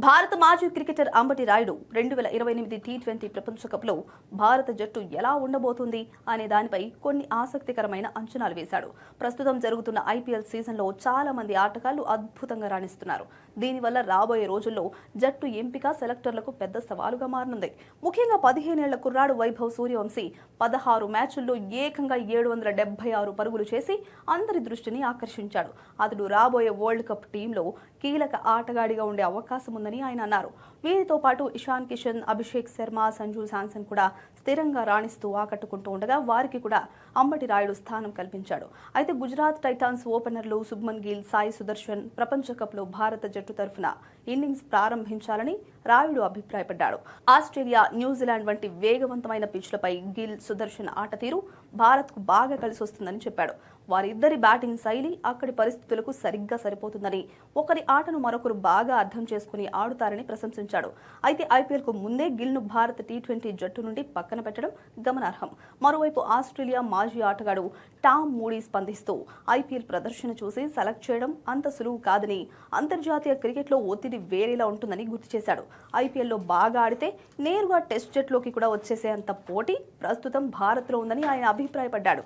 భారత మాజీ cricketer Ambati Rayudu 2028 T20 ప్రపంచ కప్లో భారత జట్టు ఎలా ఉండబోతుంది అనే దానిపై కొన్ని ఆసక్తికరమైన అంచనాలు వేశాడు. ప్రస్తుతం జరుగుతున్న ఐపీఎల్ సీజన్లో చాలా మంది ఆటగాళ్లు అద్భుతంగా రాణిస్తున్నారు. దీనివల్ల రాబోయే రోజుల్లో జట్టు ఎంపిక సెలెక్టర్లకు పెద్ద సవాలుగా మారనుంది. ముఖ్యంగా 15 ఏళ్ల కుర్రాడు వైభవ్ సూర్యవంశీ 16 మ్యాచ్ల్లో ఏకంగా 776 పరుగులు చేసి అందరి దృష్టిని ఆకర్షించాడు. అతడు రాబోయే వరల్డ్ కప్ టీంలో కీలక ఆటగాడిగా ఉండే అవకాశం ఉందని ఆయన అన్నారు. వీరితో పాటు ఇషాన్ కిషన్, అభిషేక్ శర్మ, సంజు శాంసన్ కూడా స్థిరంగా రాణిస్తూ ఆకట్టుకుంటూ ఉండగా వారికి కూడా అంబటి రాయుడు స్థానం కల్పించాడు. అయితే గుజరాత్ టైటాన్స్ ఓపెనర్లు శుభ్మన్ గిల్, సాయి సుదర్శన్ ప్రపంచ కప్లో భారత జట్టు తరఫున ఇన్నింగ్స్ ప్రారంభించాలని రాయుడు అభిప్రాయపడ్డాడు. ఆస్ట్రేలియా, న్యూజిలాండ్ వంటి వేగవంతమైన పిచ్లపై గిల్, సుదర్శన్ ఆట తీరు భారత్కు బాగా కలిసి వస్తుందని చెప్పాడు. వారిద్దరి బ్యాటింగ్ శైలి అక్కడి పరిస్థితులకు సరిగ్గా సరిపోతుందని, ఒకరి ఆటను మరొకరు బాగా అర్థం చేసుకుని ఆడుతారని ప్రశంసించాడు. అయితే ఐపీఎల్కు ముందే గిల్ను భారత టీ20 జట్టు నుండి పక్కన పెట్టడం గమనార్హం. మరోవైపు ఆస్ట్రేలియా మాజీ ఆటగాడు టామ్ మూడీ స్పందిస్తూ ఐపీఎల్ ప్రదర్శన చూసి సెలెక్ట్ చేయడం అంత సులువు కాదని, అంతర్జాతీయ క్రికెట్లో ఒత్తిడి వేరేలా ఉంటుందని గుర్తు చేశాడు. ఐపీఎల్లో బాగా ఆడితే నేరుగా టెస్ట్ జట్టులోకి కూడా వచ్చేసే అంత పోటీ ప్రస్తుతం భారత్లో ఉందని ఆయన అభిప్రాయపడ్డాడు.